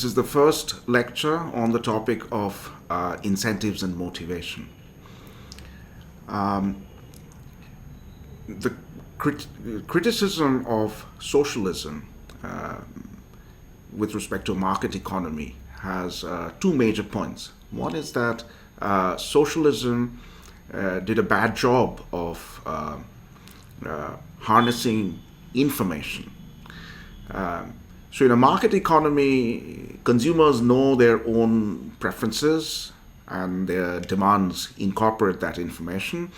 This is the first lecture on the topic of incentives and motivation. The criticism of socialism with respect to market economy has two major points. One is that socialism did a bad job of harnessing information. So in a market economy, consumers know their own preferences and their demands incorporate that information.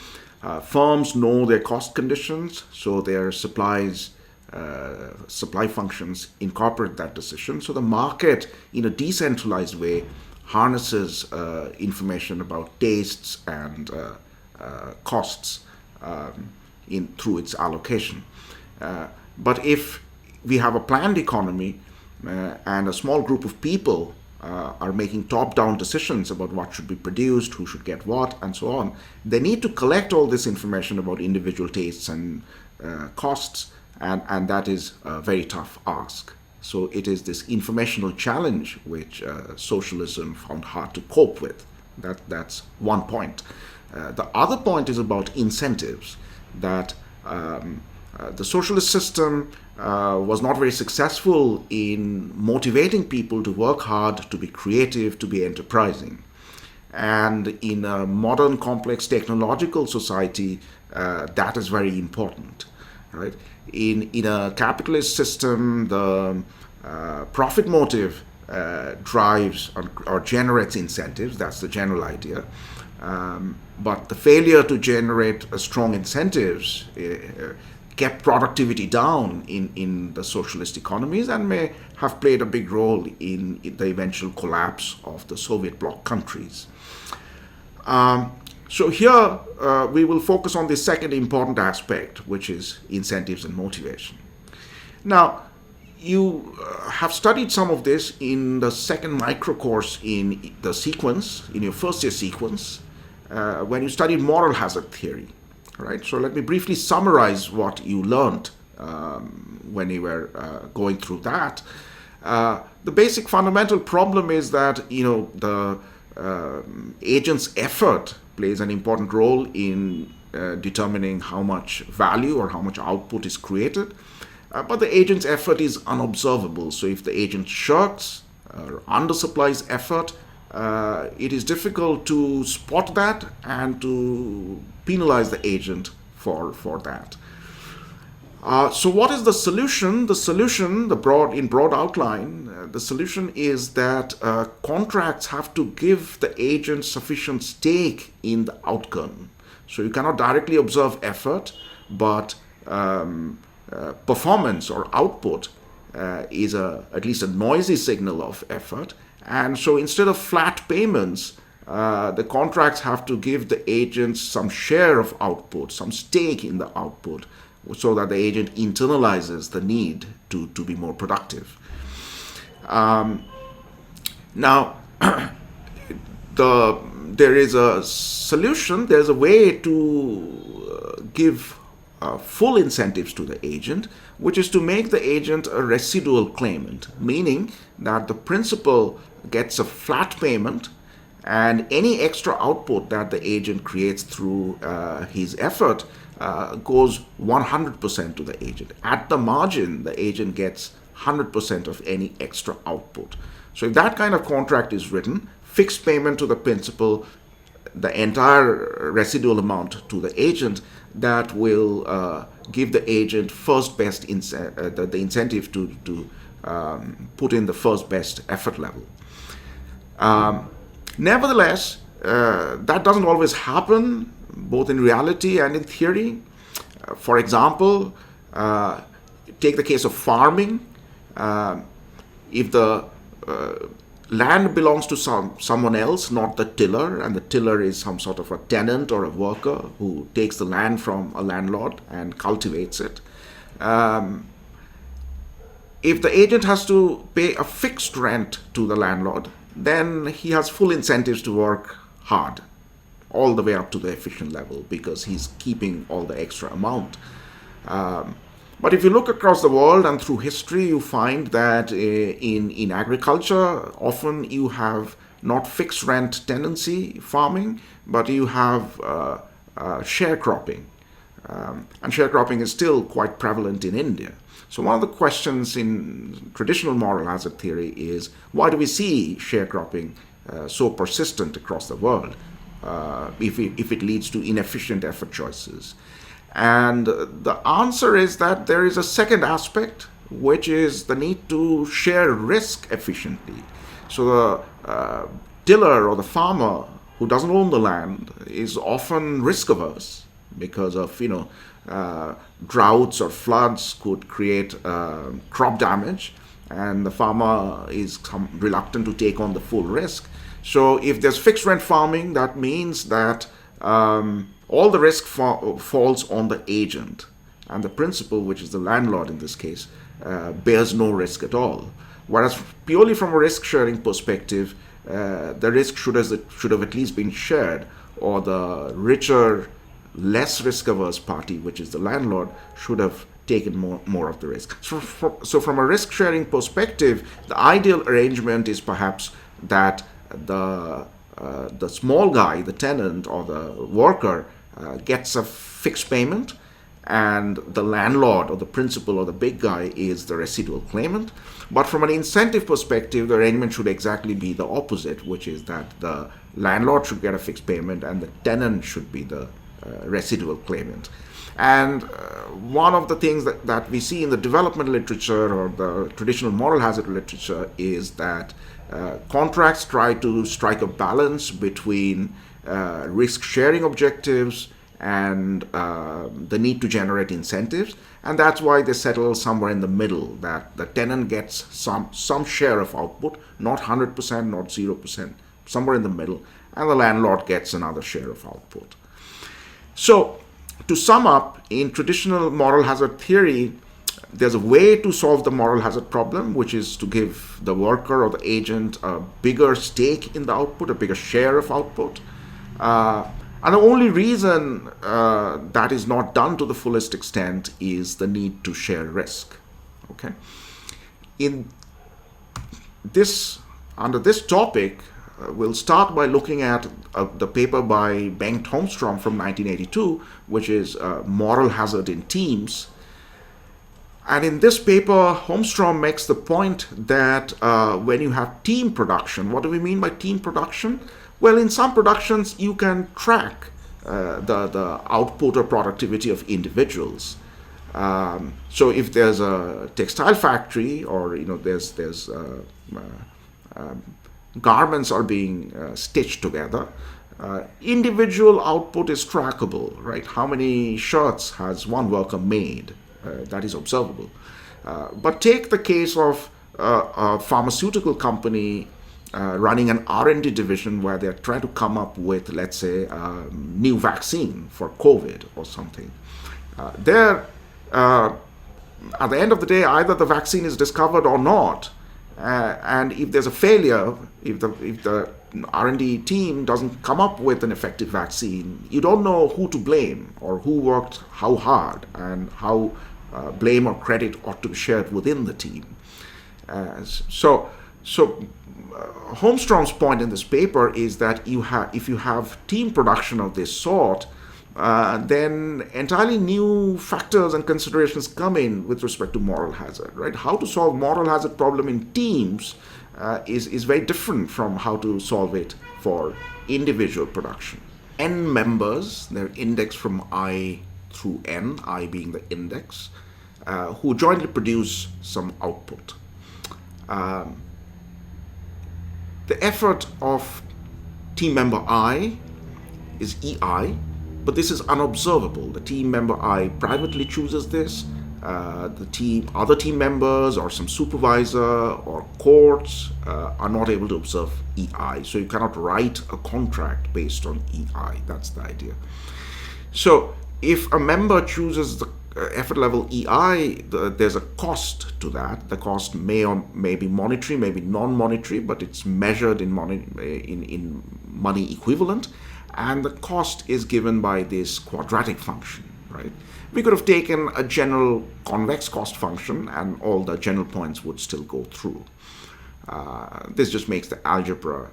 Firms know their cost conditions, so their supply functions incorporate that decision. So the market, in a decentralized way, harnesses information about tastes and costs through its allocation. But if we have a planned economy and a small group of people are making top-down decisions about what should be produced, who should get what, and so on, they need to collect all this information about individual tastes and costs, and that is a very tough ask. So it is this informational challenge which socialism found hard to cope with. That's one point. The other point is about incentives, that the socialist system was not very successful in motivating people to work hard, to be creative, to be enterprising. And in a modern, complex technological society, that is very important. Right? In a capitalist system, the profit motive drives or generates incentives. That's the general idea. But the failure to generate strong incentives kept productivity down in the socialist economies and may have played a big role in the eventual collapse of the Soviet bloc countries. So here we will focus on the second important aspect, which is incentives and motivation. Now, you have studied some of this in the second micro course in the sequence, in your first year sequence, when you studied moral hazard theory. Right? So let me briefly summarize what you learned when you were going through that. The basic fundamental problem is that the agent's effort plays an important role in determining how much value or how much output is created. But the agent's effort is unobservable. So if the agent shirks or undersupplies effort, it is difficult to spot that and to penalize the agent for that. So what is the solution? The solution, in broad outline, the solution is that contracts have to give the agent sufficient stake in the outcome. So you cannot directly observe effort, but performance or output is at least a noisy signal of effort. And so instead of flat payments, the contracts have to give the agent some share of output, some stake in the output, so that the agent internalizes the need to be more productive. Now, there is a solution, there's a way to give full incentives to the agent, which is to make the agent a residual claimant, meaning that the principal gets a flat payment and any extra output that the agent creates through his effort goes 100% to the agent. At the margin, the agent gets 100% of any extra output. So if that kind of contract is written, fixed payment to the principal, the entire residual amount to the agent, that will give the agent first best the incentive to put in the first best effort level. Nevertheless, that doesn't always happen, both in reality and in theory. For example, take the case of farming. If the land belongs to someone else, not the tiller, and the tiller is some sort of a tenant or a worker who takes the land from a landlord and cultivates it. If the agent has to pay a fixed rent to the landlord, then he has full incentives to work hard all the way up to the efficient level because he's keeping all the extra amount. But if you look across the world and through history, you find that in agriculture, often you have not fixed rent tenancy farming, but you have sharecropping. And sharecropping is still quite prevalent in India. So one of the questions in traditional moral hazard theory is, why do we see sharecropping so persistent across the world if it leads to inefficient effort choices? And the answer is that there is a second aspect, which is the need to share risk efficiently. So the tiller or the farmer who doesn't own the land is often risk averse because of droughts or floods could create crop damage, and the farmer is reluctant to take on the full risk. So if there's fixed rent farming, that means that all the risk falls on the agent, and the principal, which is the landlord in this case, bears no risk at all. Whereas purely from a risk-sharing perspective, the risk should have at least been shared, or the richer, less risk-averse party, which is the landlord, should have taken more of the risk. So from a risk-sharing perspective, the ideal arrangement is perhaps that the small guy, the tenant or the worker, gets a fixed payment, and the landlord or the principal or the big guy is the residual claimant. But from an incentive perspective, the arrangement should exactly be the opposite, which is that the landlord should get a fixed payment and the tenant should be the residual claimant. And one of the things that we see in the development literature or the traditional moral hazard literature is that contracts try to strike a balance between risk-sharing objectives and the need to generate incentives, and that's why they settle somewhere in the middle, that the tenant gets some share of output, not 100%, not 0%, somewhere in the middle, and the landlord gets another share of output. So, to sum up, in traditional moral hazard theory, there's a way to solve the moral hazard problem, which is to give the worker or the agent a bigger stake in the output, a bigger share of output. And the only reason that is not done to the fullest extent is the need to share risk. Okay. Under this topic, we'll start by looking at the paper by Bengt Holmstrom from 1982, which is Moral Hazard in Teams. And in this paper, Holmstrom makes the point that when you have team production, what do we mean by team production? Well, in some productions, you can track the output or productivity of individuals. So if there's a textile factory, or there's garments are being stitched together, individual output is trackable, right? How many shirts has one worker made? That is observable. But take the case of a pharmaceutical company running an R&D division where they're trying to come up with, let's say, a new vaccine for COVID or something. At the end of the day, either the vaccine is discovered or not. And if there's a failure, if the R&D team doesn't come up with an effective vaccine, you don't know who to blame or who worked how hard, and how blame or credit ought to be shared within the team. So Holmstrom's point in this paper is that if you have team production of this sort, then entirely new factors and considerations come in with respect to moral hazard, right? How to solve moral hazard problem in teams is very different from how to solve it for individual production. N members, they're indexed from I through N, I being the index, who jointly produce some output. The effort of team member I is EI, but this is unobservable. The team member I privately chooses this. Other team members or some supervisor or courts are not able to observe EI. So you cannot write a contract based on EI. That's the idea. So if a member chooses the effort level EI, there's a cost to that. The cost may be monetary, may be non-monetary, but it's measured in money equivalent, and the cost is given by this quadratic function, right? We could have taken a general convex cost function and all the general points would still go through. This just makes the algebra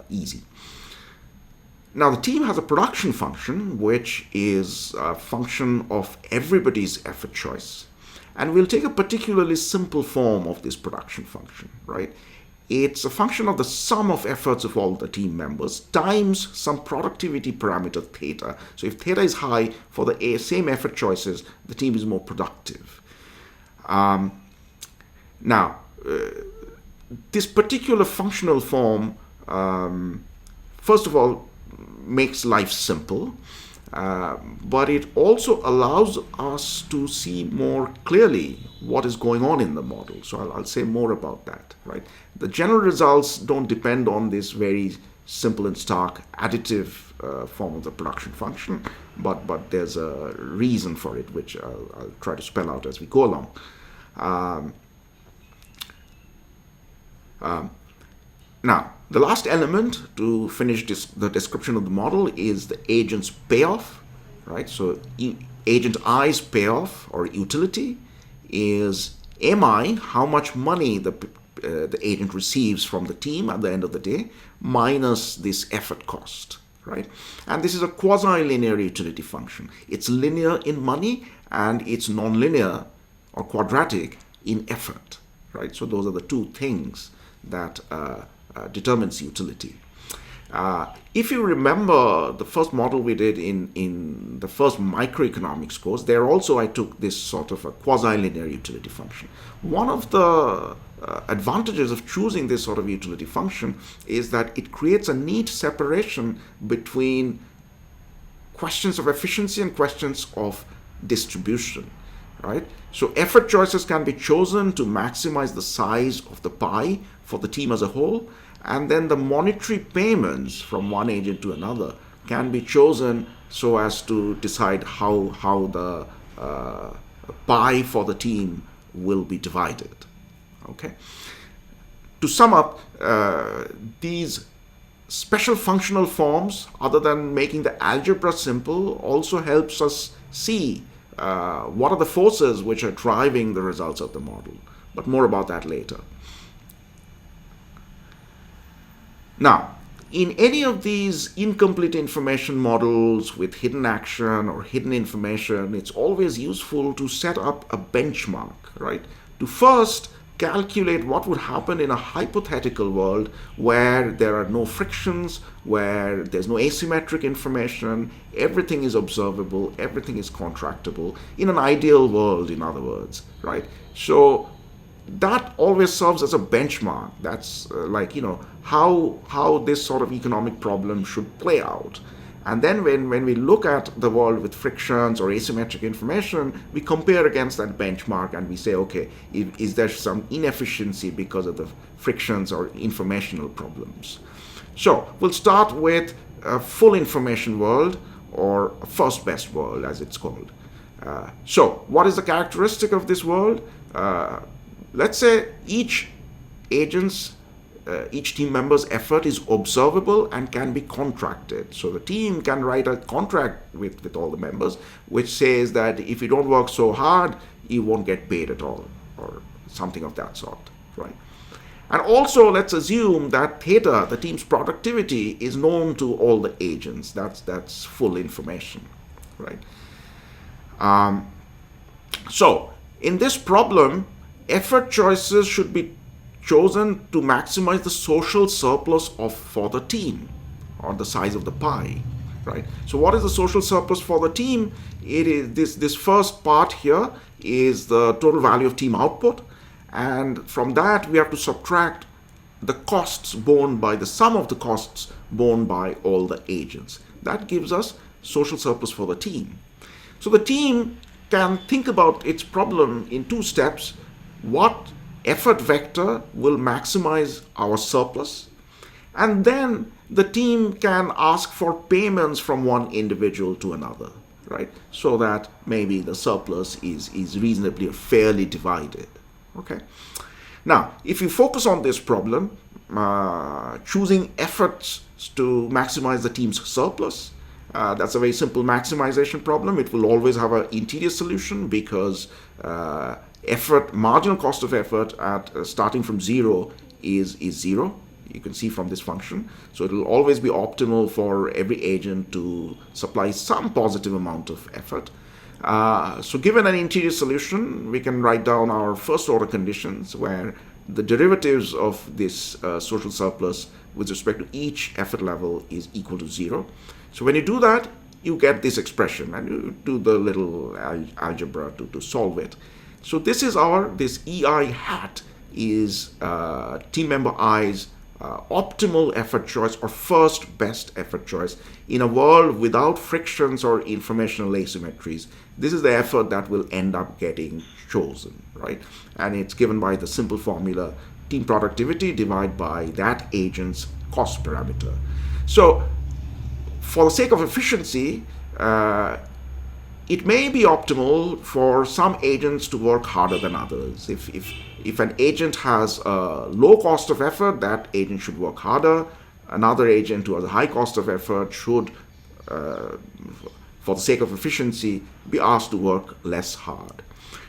easy. Now the team has a production function which is a function of everybody's effort choice. And we'll take a particularly simple form of this production function, right? It's a function of the sum of efforts of all the team members times some productivity parameter theta. So if theta is high for the same effort choices, the team is more productive. This particular functional form, first of all, makes life simple, but it also allows us to see more clearly what is going on in the model. So I'll say more about that, right? The general results don't depend on this very simple and stark additive form of the production function, but there's a reason for it, which I'll try to spell out as we go along. Now, the last element to finish the description of the model is the agent's payoff, right? So agent I's payoff or utility is MI, how much money the agent receives from the team at the end of the day, minus this effort cost, right? And this is a quasi-linear utility function. It's linear in money and it's non-linear or quadratic in effort, right? So those are the two things that determines utility. If you remember the first model we did in the first microeconomics course, there also I took this sort of a quasi-linear utility function. One of the advantages of choosing this sort of utility function is that it creates a neat separation between questions of efficiency and questions of distribution, right? So effort choices can be chosen to maximize the size of the pie for the team as a whole, and then the monetary payments from one agent to another can be chosen so as to decide how the pie for the team will be divided. Okay. To sum up, these special functional forms, other than making the algebra simple, also helps us see what are the forces which are driving the results of the model. But more about that later. Now, in any of these incomplete information models with hidden action or hidden information, it's always useful to set up a benchmark, right? To first calculate what would happen in a hypothetical world where there are no frictions, where there's no asymmetric information, everything is observable, everything is contractable, in an ideal world, in other words, right? So that always serves as a benchmark. That's how this sort of economic problem should play out. And then when we look at the world with frictions or asymmetric information, we compare against that benchmark and we say, okay, is there some inefficiency because of the frictions or informational problems? So we'll start with a full information world, or a first best world as it's called. So what is the characteristic of this world? Let's say each team member's effort is observable and can be contracted. So the team can write a contract with all the members, which says that if you don't work so hard, you won't get paid at all, or something of that sort, right? And also, let's assume that theta, the team's productivity, is known to all the agents. That's full information, right? So in this problem, effort choices should be chosen to maximize the social surplus for the team, or the size of the pie, right? So what is the social surplus for the team? It is this first part here is the total value of team output, and from that we have to subtract the costs borne by the sum of the costs borne by all the agents. That gives us social surplus for the team. So the team can think about its problem in two steps. What effort vector will maximize our surplus? And then the team can ask for payments from one individual to another, right? So that maybe the surplus is reasonably or fairly divided, okay? Now, if you focus on this problem, choosing efforts to maximize the team's surplus, That's a very simple maximization problem. It will always have an interior solution because marginal cost of effort at starting from zero is zero. You can see from this function. So it will always be optimal for every agent to supply some positive amount of effort. So given an interior solution, we can write down our first order conditions where the derivatives of this social surplus with respect to each effort level is equal to zero. So when you do that, you get this expression and you do the little algebra to solve it. So this EI hat is team member I's optimal effort choice or first best effort choice in a world without frictions or informational asymmetries. This is the effort that will end up getting chosen, right? And it's given by the simple formula team productivity divided by that agent's cost parameter. So for the sake of efficiency, it may be optimal for some agents to work harder than others. If an agent has a low cost of effort, that agent should work harder. Another agent who has a high cost of effort should, for the sake of efficiency, be asked to work less hard.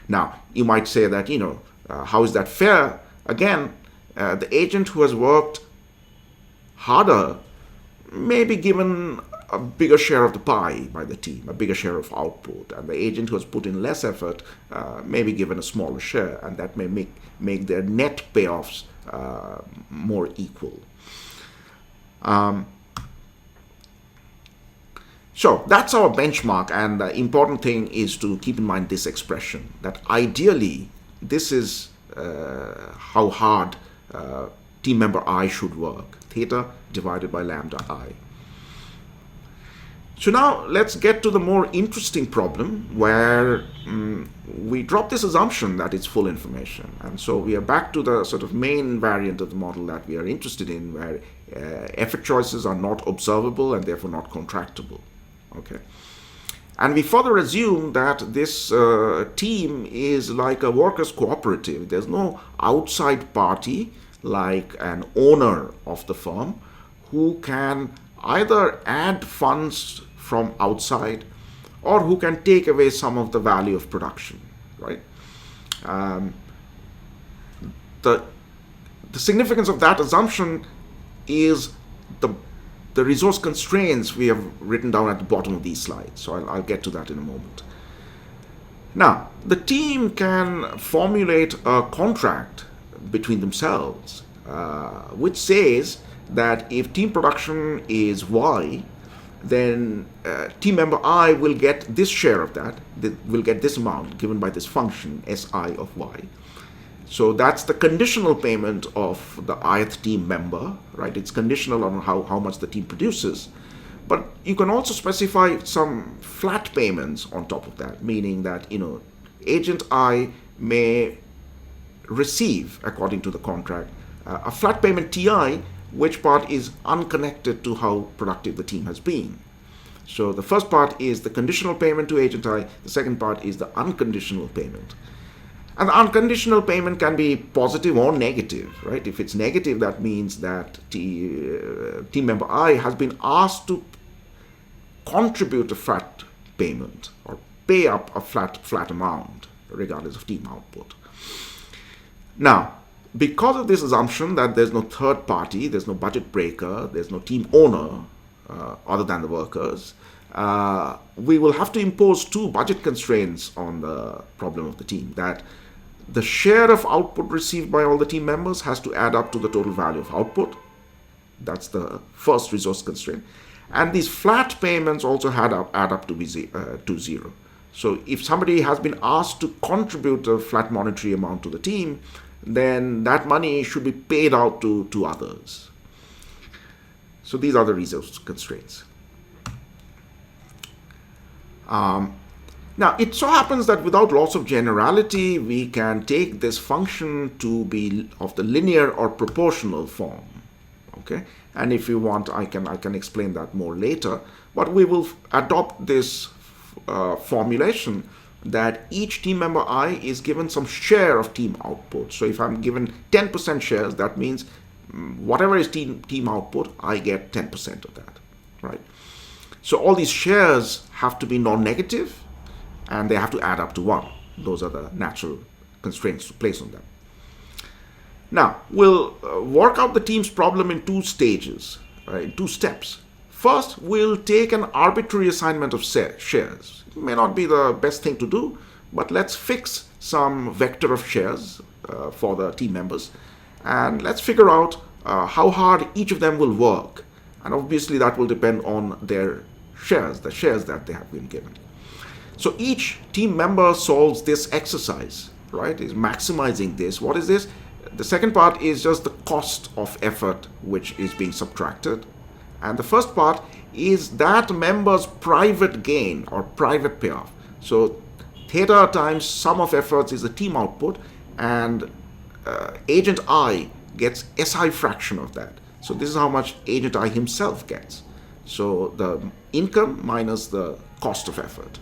Now, you might say that, how is that fair? Again, the agent who has worked harder may be given a bigger share of the pie by the team, a bigger share of output, and the agent who has put in less effort may be given a smaller share, and that may make their net payoffs more equal. So that's our benchmark, and the important thing is to keep in mind this expression, that ideally this is how hard team member I should work, theta divided by lambda I. So now let's get to the more interesting problem where we drop this assumption that it's full information. And so we are back to the sort of main variant of the model that we are interested in, where effort choices are not observable and therefore not contractable. Okay. And we further assume that this team is like a workers' cooperative. There's no outside party like an owner of the firm who can either add funds from outside or who can take away some of the value of production, right? The significance of that assumption is the resource constraints we have written down at the bottom of these slides. So I'll get to that in a moment. Now, the team can formulate a contract between themselves, which says that if team production is Y, then team member I will get this share of that, will get this amount given by this function Si of Y. So that's the conditional payment of the ith team member, right? It's conditional on how much the team produces. But you can also specify some flat payments on top of that, meaning that, agent I may receive, according to the contract, a flat payment Ti, which part is unconnected to how productive the team has been. So the first part is the conditional payment to agent I, the second part is the unconditional payment. And the unconditional payment can be positive or negative, right? If it's negative, that means that team member I has been asked to contribute a flat payment or pay up a flat amount, regardless of team output. Now, because of this assumption that there's no third party, there's no budget breaker, there's no team owner other than the workers, we will have to impose two budget constraints on the problem of the team, that the share of output received by all the team members has to add up to the total value of output. That's the first resource constraint. And these flat payments also add up to zero. So if somebody has been asked to contribute a flat monetary amount to the team, then that money should be paid out to others. So these are the resource constraints. Now, it so happens that without loss of generality, we can take this function to be of the linear or proportional form. Okay, and if you want, I can explain that more later. But we will adopt this formulation that each team member I is given some share of team output. So if I'm given 10% shares, that means whatever is team output, I get 10% of that, right? So all these shares have to be non-negative, and they have to add up to 1. Those are the natural constraints to place on them. Now, we'll work out the team's problem in 2 stages, in 2 steps. First, we'll take an arbitrary assignment of shares. It may not be the best thing to do, but let's fix some vector of shares for the team members, and let's figure out how hard each of them will work. And obviously that will depend on their shares, the shares that they have been given. So each team member solves this exercise, right? Is maximizing this. What is this? The second part is just the cost of effort which is being subtracted. And the first part is that member's private gain or private payoff. So theta times sum of efforts is the team output, and agent I gets SI fraction of that. So this is how much agent I himself gets. So the income minus the cost of effort.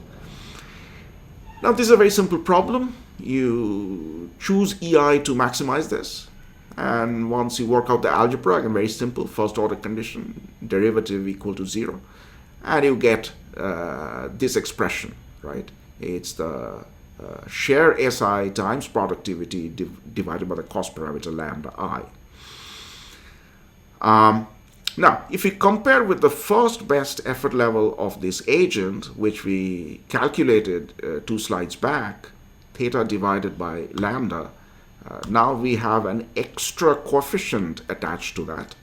Now this is a very simple problem. You choose EI to maximize this, and once you work out the algebra, again very simple, first order condition, derivative equal to 0, and you get this expression, right? It's the share SI times productivity divided by the cost parameter lambda I. Now, if we compare with the first best effort level of this agent, which we calculated 2 slides back, theta divided by lambda, now we have an extra coefficient attached to that,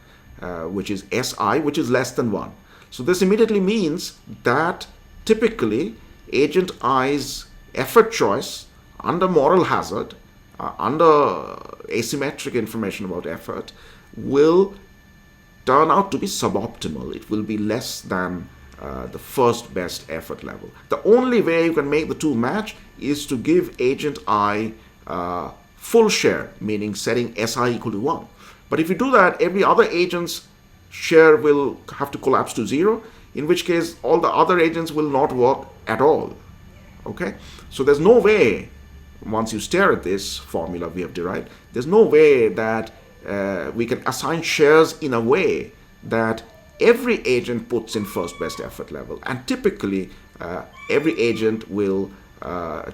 which is SI, which is less than 1. So this immediately means that typically agent I's effort choice under moral hazard, under asymmetric information about effort, will turn out to be suboptimal. It will be less than the first best effort level. The only way you can make the 2 match is to give agent I full share, meaning setting SI equal to 1. But if you do that, every other agent's share will have to collapse to 0, in which case all the other agents will not work at all. Okay? So there's no way, once you stare at this formula we have derived, there's no way that we can assign shares in a way that every agent puts in first best effort level. And typically, every agent will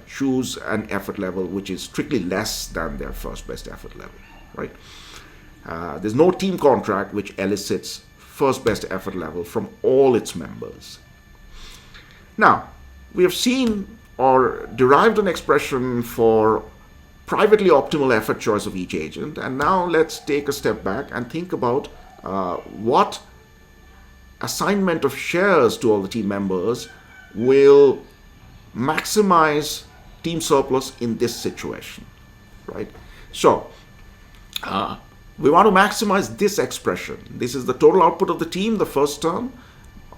choose an effort level which is strictly less than their first best effort level, right? There's no team contract which elicits first best effort level from all its members. Now, we have seen or derived an expression for privately optimal effort choice of each agent, and now let's take a step back and think about what assignment of shares to all the team members will maximize team surplus in this situation, right? So we want to maximize this expression. This is the total output of the team, the first term,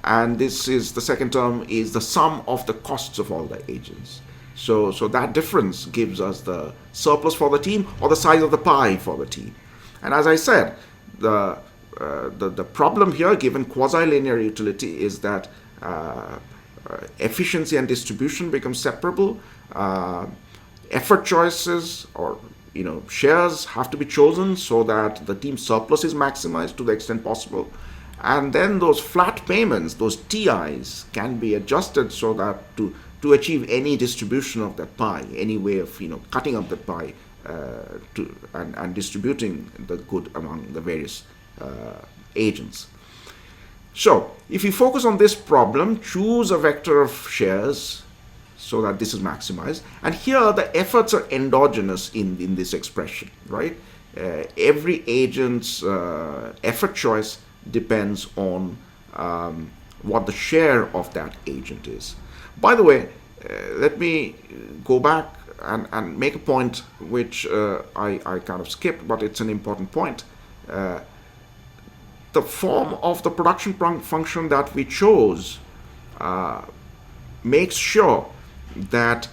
and this is the second term is the sum of the costs of all the agents. So that difference gives us the surplus for the team or the size of the pie for the team. And as I said, the problem here, given quasi-linear utility, is that efficiency and distribution become separable. Effort choices or shares have to be chosen so that the team surplus is maximized to the extent possible. And then those flat payments, those TIs, can be adjusted so that to achieve any distribution of that pie, any way of cutting up the pie and distributing the good among the various agents. So if you focus on this problem, choose a vector of shares so that this is maximized. And here the efforts are endogenous in this expression, right? Every agent's effort choice depends on what the share of that agent is. By the way, let me go back and make a point which I kind of skipped, but it's an important point. The form of the production function that we chose makes sure that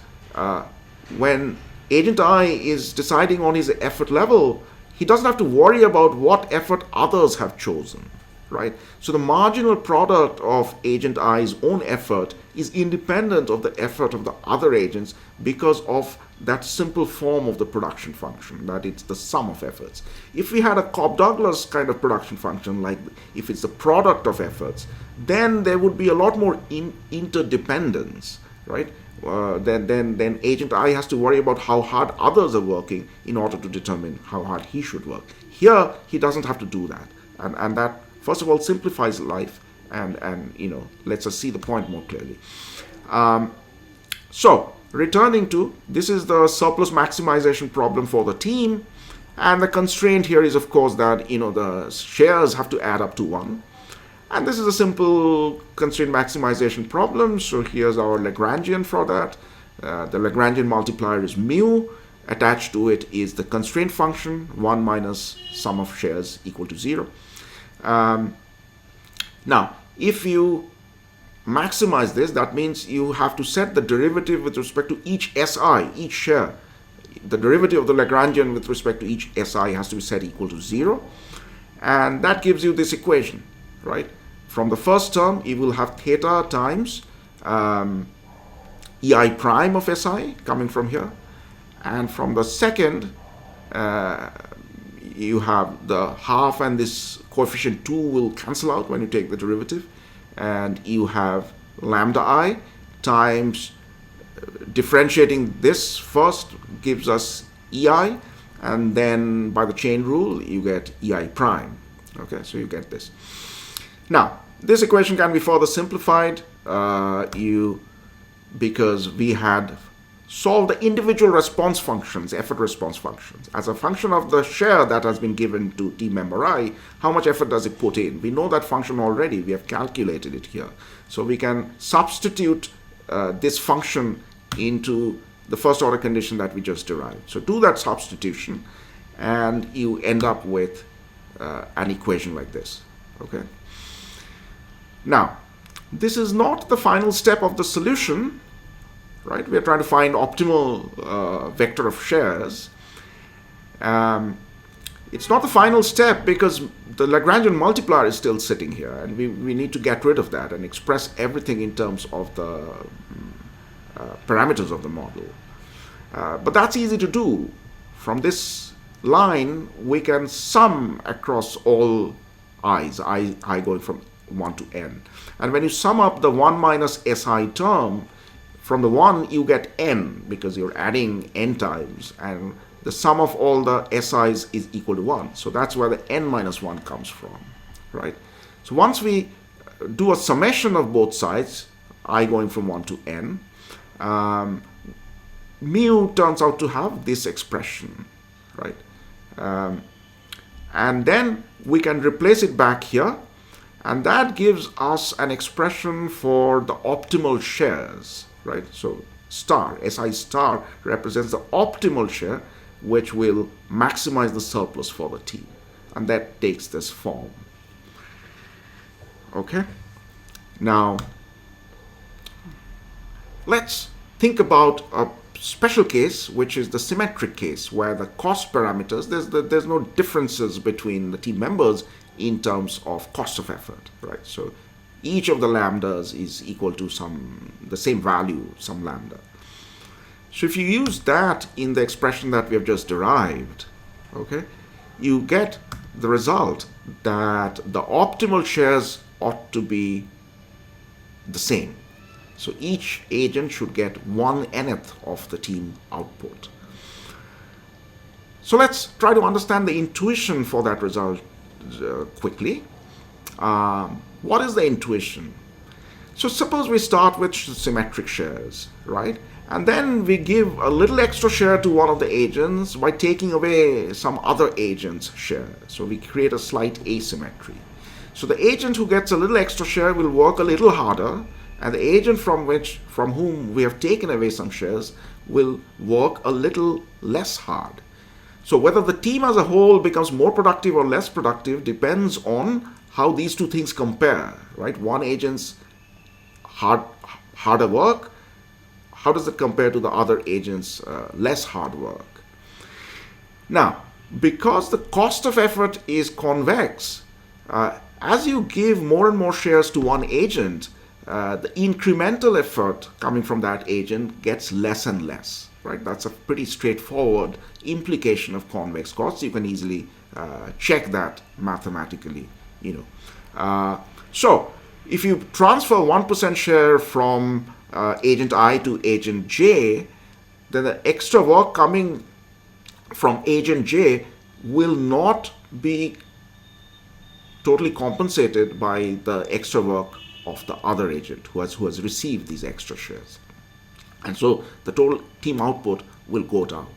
when agent I is deciding on his effort level, he doesn't have to worry about what effort others have chosen. right? So the marginal product of agent I's own effort is independent of the effort of the other agents because of that simple form of the production function, that it's the sum of efforts. If we had a Cobb-Douglas kind of production function, like if it's the product of efforts, then there would be a lot more interdependence, right? Then agent I has to worry about how hard others are working in order to determine how hard he should work. Here, he doesn't have to do that. And that, first of all, simplifies life and lets us see the point more clearly. So, returning to, this is the surplus maximization problem for the team. And the constraint here is, of course, that, the shares have to add up to 1. And this is a simple constraint maximization problem. So here's our Lagrangian for that. The Lagrangian multiplier is mu. Attached to it is the constraint function, 1 minus sum of shares equal to 0. Now, if you maximize this, that means you have to set the derivative with respect to each SI, each share. The derivative of the Lagrangian with respect to each SI has to be set equal to 0. And that gives you this equation, right? From the first term, you will have theta times EI prime of SI coming from here. And from the second, you have the half, and this coefficient 2 will cancel out when you take the derivative. And you have lambda I times differentiating this first gives us EI, and then by the chain rule, you get EI prime. Okay, so you get this. Now, this equation can be further simplified because we had solved the individual response functions, effort response functions. As a function of the share that has been given to team member I, how much effort does it put in? We know that function already. We have calculated it here. So we can substitute this function into the first order condition that we just derived. So do that substitution, and you end up with an equation like this. Okay. Now, this is not the final step of the solution, right? We are trying to find optimal vector of shares. It's not the final step because the Lagrangian multiplier is still sitting here, and we need to get rid of that and express everything in terms of the parameters of the model. But that's easy to do. From this line, we can sum across all i's, I going from 1 to n. And when you sum up the 1 minus si term, from the 1 you get n because you're adding n times, and the sum of all the si's is equal to 1. So that's where the n minus 1 comes from, right? So once we do a summation of both sides, I going from 1 to n, mu turns out to have this expression, right? And then we can replace it back here, and that gives us an expression for the optimal shares, right? So star, SI star represents the optimal share, which will maximize the surplus for the team. And that takes this form. Okay? Now, let's think about a special case, which is the symmetric case, where the cost parameters, there's no differences between the team members in terms of cost of effort, right? So each of the lambdas is equal to the same value, some lambda. So if you use that in the expression that we have just derived, okay, you get the result that the optimal shares ought to be the same. So each agent should get 1/nth of the team output. So let's try to understand the intuition for that result quickly. What is the intuition? So suppose we start with symmetric shares, right? And then we give a little extra share to one of the agents by taking away some other agent's share. So we create a slight asymmetry. So the agent who gets a little extra share will work a little harder, and the agent from whom we have taken away some shares will work a little less hard. So whether the team as a whole becomes more productive or less productive depends on how these two things compare, right? One agent's harder work, how does it compare to the other agent's less hard work? Now, because the cost of effort is convex, As you give more and more shares to one agent, the incremental effort coming from that agent gets less and less, right? That's a pretty straightforward implication of convex costs. You can easily check that mathematically, you know. So if you transfer 1% share from agent I to agent J, then the extra work coming from agent J will not be totally compensated by the extra work of the other agent who has received these extra shares. And so the total team output will go down.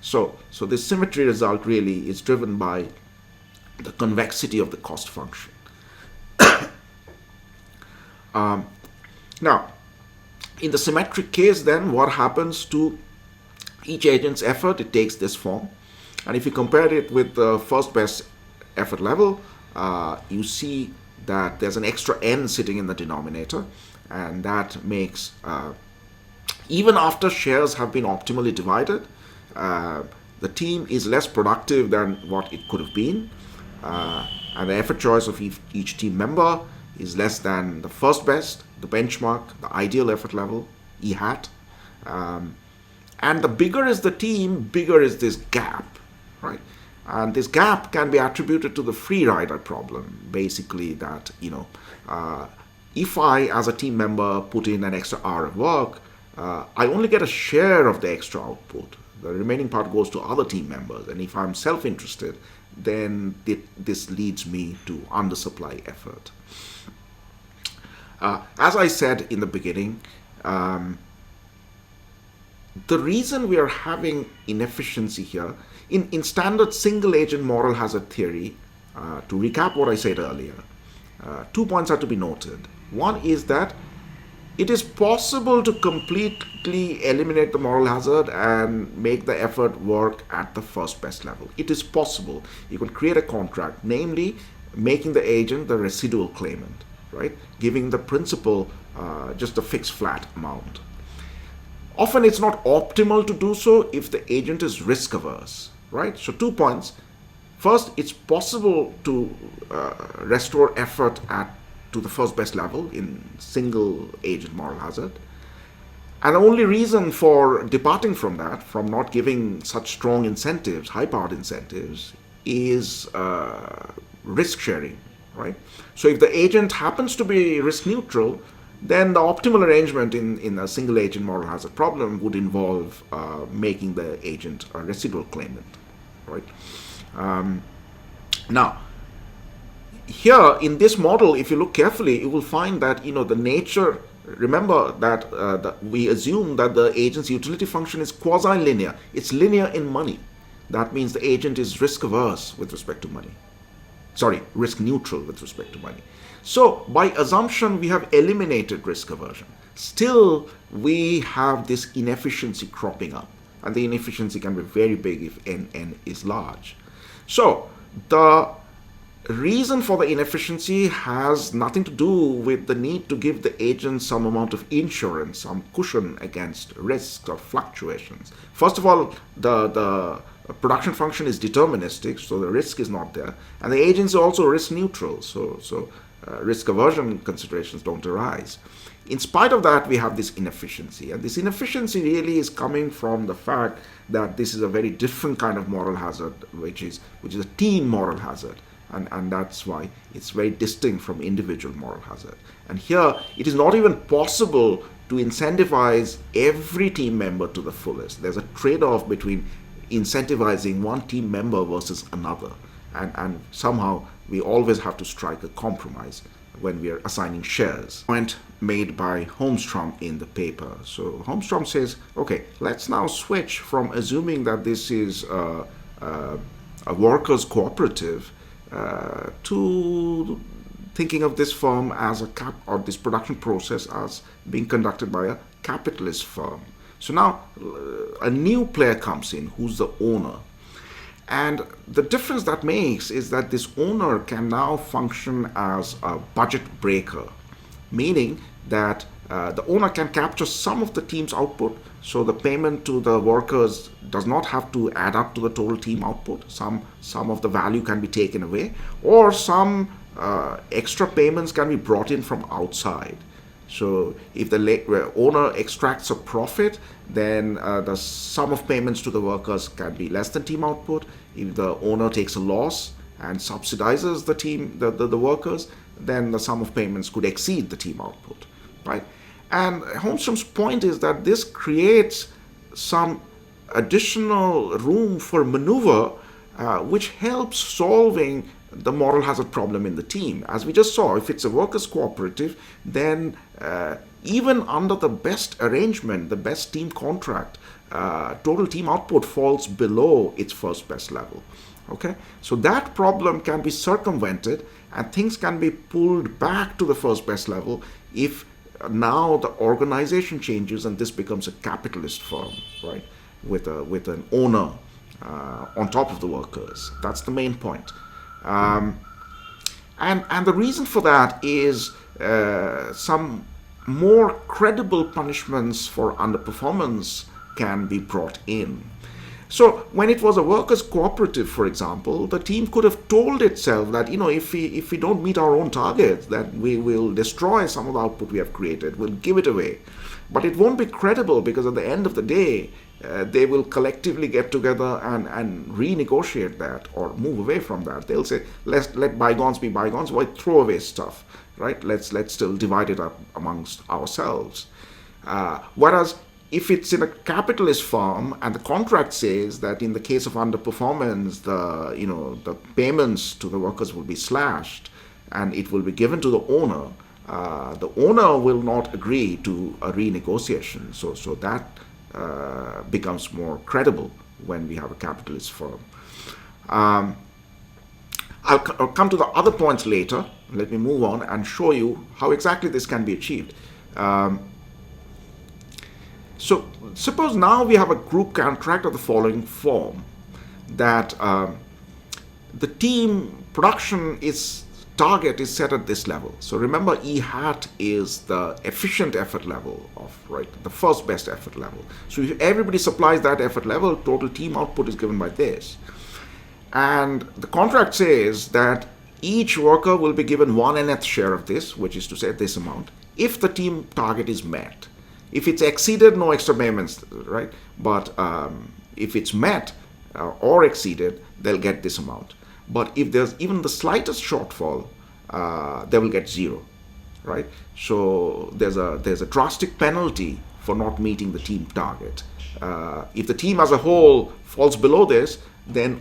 So this symmetry result really is driven by the convexity of the cost function. Now, in the symmetric case, then, what happens to each agent's effort? It takes this form. And if you compare it with the first best effort level, you see that there's an extra n sitting in the denominator, and that makes, even after shares have been optimally divided, the team is less productive than what it could have been, and the effort choice of each team member is less than the first best, the benchmark, the ideal effort level, E hat. And the bigger is the team, bigger is this gap, right? And this gap can be attributed to the free rider problem, basically that, if I, as a team member, put in an extra hour of work, I only get a share of the extra output. The remaining part goes to other team members. And if I'm self-interested, then this leads me to undersupply effort. As I said in the beginning, the reason we are having inefficiency here, in standard single agent moral hazard theory, to recap what I said earlier, 2 points are to be noted. One is that it is possible to completely eliminate the moral hazard and make the effort work at the first best level. It is possible. You can create a contract, namely making the agent the residual claimant, right? Giving the principal just a fixed flat amount. Often it's not optimal to do so if the agent is risk averse, right? So 2 points. First, it's possible to restore effort to the first best level in single agent moral hazard. And the only reason for departing from that, from not giving such strong incentives, high-powered incentives, is risk sharing, right? So if the agent happens to be risk neutral, then the optimal arrangement in a single agent moral hazard problem would involve making the agent a residual claimant, right? Now, here in this model, if you look carefully, you will find that the nature. Remember that we assume that the agent's utility function is quasi-linear. It's linear in money. That means the agent is risk averse with respect to money. Sorry, risk neutral with respect to money. So by assumption, we have eliminated risk aversion. Still, we have this inefficiency cropping up, and the inefficiency can be very big if n is large. So the reason for the inefficiency has nothing to do with the need to give the agent some amount of insurance, some cushion against risks or fluctuations. First of all, the production function is deterministic, so the risk is not there, and the agent is also risk neutral, so risk aversion considerations don't arise. In spite of that, we have this inefficiency, and this inefficiency really is coming from the fact that this is a very different kind of moral hazard, which is a team moral hazard. And that's why it's very distinct from individual moral hazard. And here, it is not even possible to incentivize every team member to the fullest. There's a trade-off between incentivizing one team member versus another. And somehow, we always have to strike a compromise when we are assigning shares. Point made by Holmstrom in the paper. So Holmstrom says, okay, let's now switch from assuming that this is a workers' cooperative to thinking of this firm as or this production process as being conducted by a capitalist firm. So now a new player comes in who's the owner. And the difference that makes is that this owner can now function as a budget breaker, meaning that the owner can capture some of the team's output, so the payment to the workers does not have to add up to the total team output. Some of the value can be taken away, or some extra payments can be brought in from outside. So if the owner extracts a profit, then the sum of payments to the workers can be less than team output. If the owner takes a loss and subsidizes the workers, then the sum of payments could exceed the team output, right? And Holmstrom's point is that this creates some additional room for maneuver, which helps solving the moral hazard problem in the team. As we just saw, if it's a workers' cooperative, then even under the best arrangement, the best team contract, total team output falls below its first best level. Okay, so that problem can be circumvented and things can be pulled back to the first best level if now the organization changes and this becomes a capitalist firm, right, with an owner on top of the workers. That's the main point. And the reason for that is some more credible punishments for underperformance can be brought in. So when it was a workers' cooperative, for example, the team could have told itself that, if we don't meet our own targets, that we will destroy some of the output we have created, we'll give it away. But it won't be credible because at the end of the day, they will collectively get together and renegotiate that or move away from that. They'll say, let bygones be bygones. Why throw away stuff, right? Let's still divide it up amongst ourselves. Whereas if it's in a capitalist firm and the contract says that in the case of underperformance, the payments to the workers will be slashed and it will be given to the owner will not agree to a renegotiation. So that becomes more credible when we have a capitalist firm. I'll come to the other points later. Let me move on and show you how exactly this can be achieved. So suppose now we have a group contract of the following form, that the team production target is set at this level. So remember, E hat is the efficient effort level the first best effort level. So if everybody supplies that effort level, total team output is given by this. And the contract says that each worker will be given 1/nth share of this, which is to say this amount, if the team target is met. If it's exceeded, no extra payments, right? But if it's met or exceeded, they'll get this amount. But if there's even the slightest shortfall, they will get zero, right? So there's a drastic penalty for not meeting the team target. If the team as a whole falls below this, then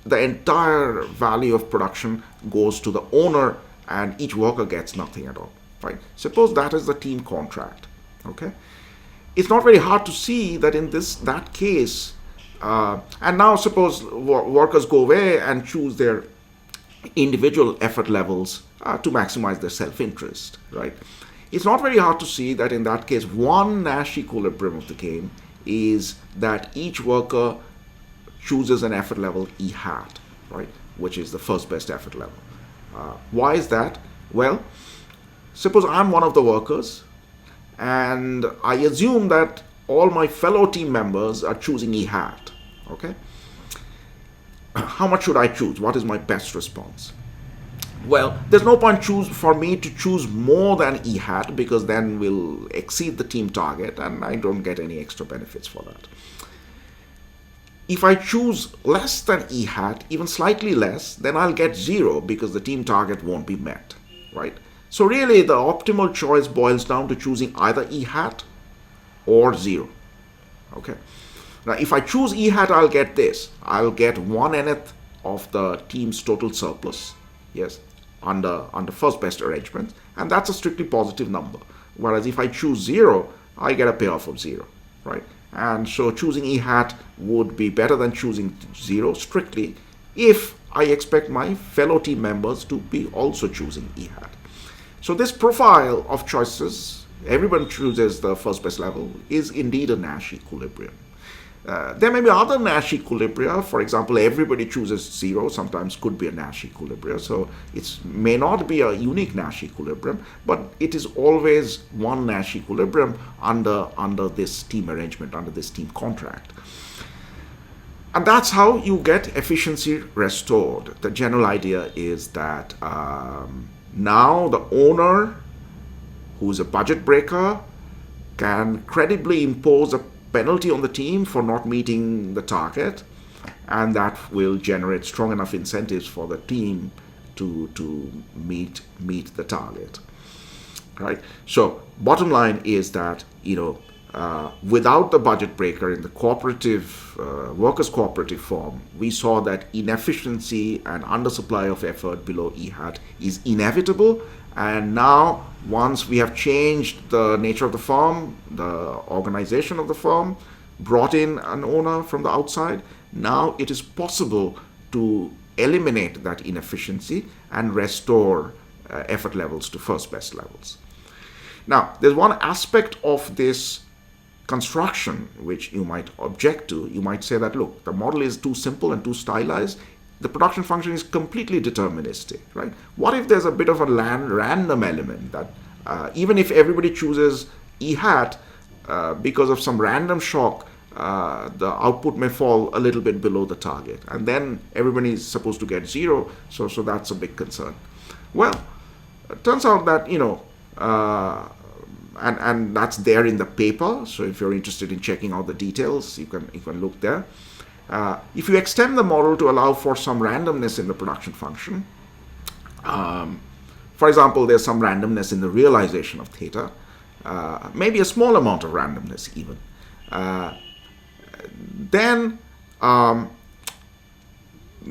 the entire value of production goes to the owner and each worker gets nothing at all, right? Suppose that is the team contract, okay? It's not very hard to see that in that case, and now suppose workers go away and choose their individual effort levels to maximize their self-interest, right? It's not very hard to see that in that case, one Nash equilibrium of the game is that each worker chooses an effort level E hat, right, which is the first best effort level. Why is that? Well, suppose I'm one of the workers, and I assume that all my fellow team members are choosing E hat, okay? How much should I choose? What is my best response? Well, there's no point for me to choose more than E hat because then we'll exceed the team target and I don't get any extra benefits for that. If I choose less than E hat, even slightly less, then I'll get zero because the team target won't be met, right? So really, the optimal choice boils down to choosing either E hat or zero, okay? Now, if I choose E hat, I'll get this. I'll get 1/nth of the team's total surplus, yes, under first best arrangement, and that's a strictly positive number. Whereas if I choose zero, I get a payoff of zero, right? And so choosing E hat would be better than choosing zero strictly if I expect my fellow team members to be also choosing E hat. So this profile of choices, everyone chooses the first best level, is indeed a Nash equilibrium. There may be other Nash equilibria. For example, everybody chooses zero, sometimes could be a Nash equilibrium. So it may not be a unique Nash equilibrium, but it is always one Nash equilibrium under this team arrangement, under this team contract. And that's how you get efficiency restored. The general idea is that now the owner, who's a budget breaker, can credibly impose a penalty on the team for not meeting the target, and that will generate strong enough incentives for the team to meet the target. Right. So bottom line is that without the budget breaker in the cooperative workers' cooperative form, we saw that inefficiency and undersupply of effort below E hat is inevitable. And now, once we have changed the nature of the firm, the organization of the firm, brought in an owner from the outside, now it is possible to eliminate that inefficiency and restore effort levels to first best levels. Now, there's one aspect of this construction which you might object to. You might say that, look, the model is too simple and too stylized. The production function is completely deterministic, right? What if there's a bit of a random element that even if everybody chooses E hat, because of some random shock, the output may fall a little bit below the target, and then everybody is supposed to get 0, so that's a big concern. Well, it turns out that, and that's there in the paper, so if you're interested in checking out the details, you can look there. If you extend the model to allow for some randomness in the production function, for example, there's some randomness in the realization of theta, maybe a small amount of randomness even, then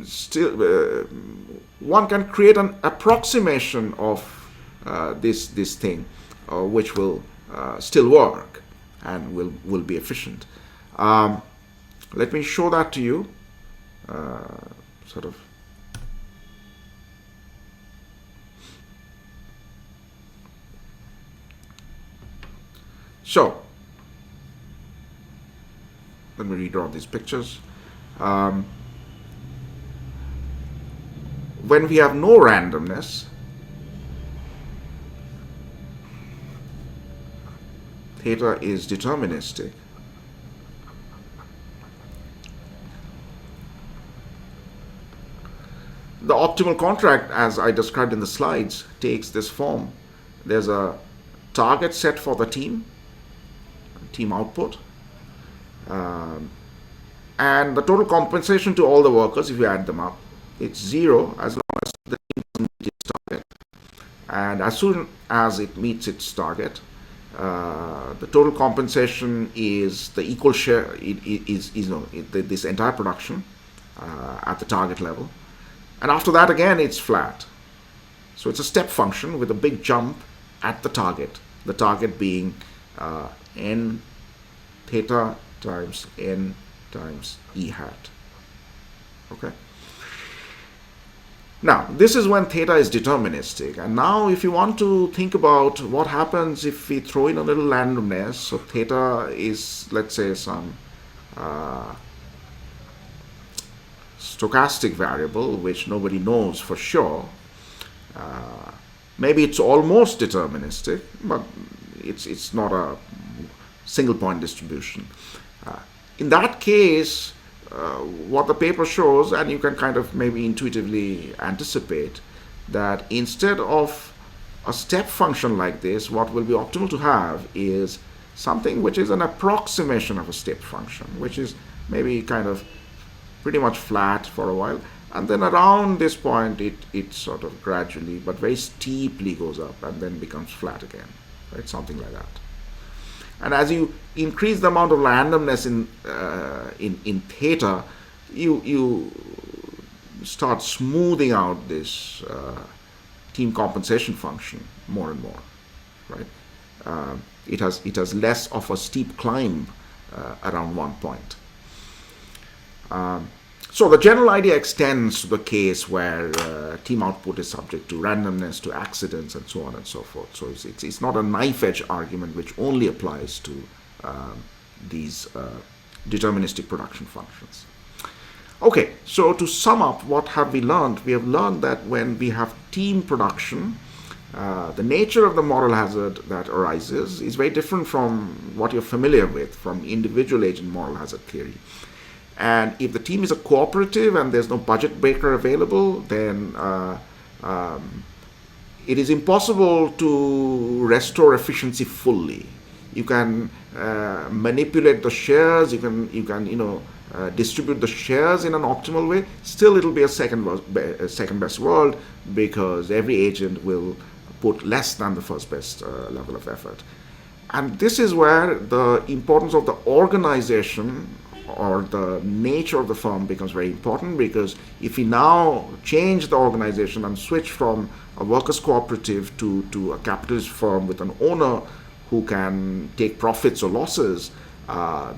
still one can create an approximation of this thing, which will still work and will be efficient. Let me show that to you, sort of. So, let me redraw these pictures. When we have no randomness, theta is deterministic. The optimal contract, as I described in the slides, takes this form. There's a target set for the team output, and the total compensation to all the workers, if you add them up, it's 0 as long as the team doesn't meet its target. And as soon as it meets its target, the total compensation is the equal share, this entire production at the target level. And after that, again, it's flat. So it's a step function with a big jump at the target being n theta times n times E hat. Okay? Now, this is when theta is deterministic. And now if you want to think about what happens if we throw in a little randomness, so theta is, let's say, some stochastic variable which nobody knows for sure. Maybe it's almost deterministic, but it's not a single point distribution. In that case, what the paper shows, and you can kind of maybe intuitively anticipate, that instead of a step function like this, what will be optimal to have is something which is an approximation of a step function, which is maybe kind of pretty much flat for a while, and then around this point it sort of gradually but very steeply goes up and then becomes flat again, right? Something like that. And as you increase the amount of randomness in theta, you start smoothing out this team compensation function more and more, right? It has less of a steep climb around one point. So the general idea extends to the case where team output is subject to randomness, to accidents, and so on and so forth. So it's not a knife-edge argument which only applies to these deterministic production functions. Okay, so to sum up, what have we learned? We have learned that when we have team production, the nature of the moral hazard that arises is very different from what you're familiar with from individual agent moral hazard theory. And if the team is a cooperative and there's no budget breaker available, then it is impossible to restore efficiency fully. You can manipulate the shares. You can distribute the shares in an optimal way. Still, it'll be a second best world because every agent will put less than the first best level of effort. And this is where the importance of the organization or the nature of the firm becomes very important, because if we now change the organization and switch from a workers' cooperative to a capitalist firm with an owner who can take profits or losses,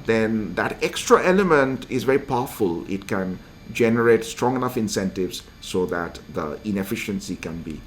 then that extra element is very powerful. It can generate strong enough incentives so that the inefficiency can be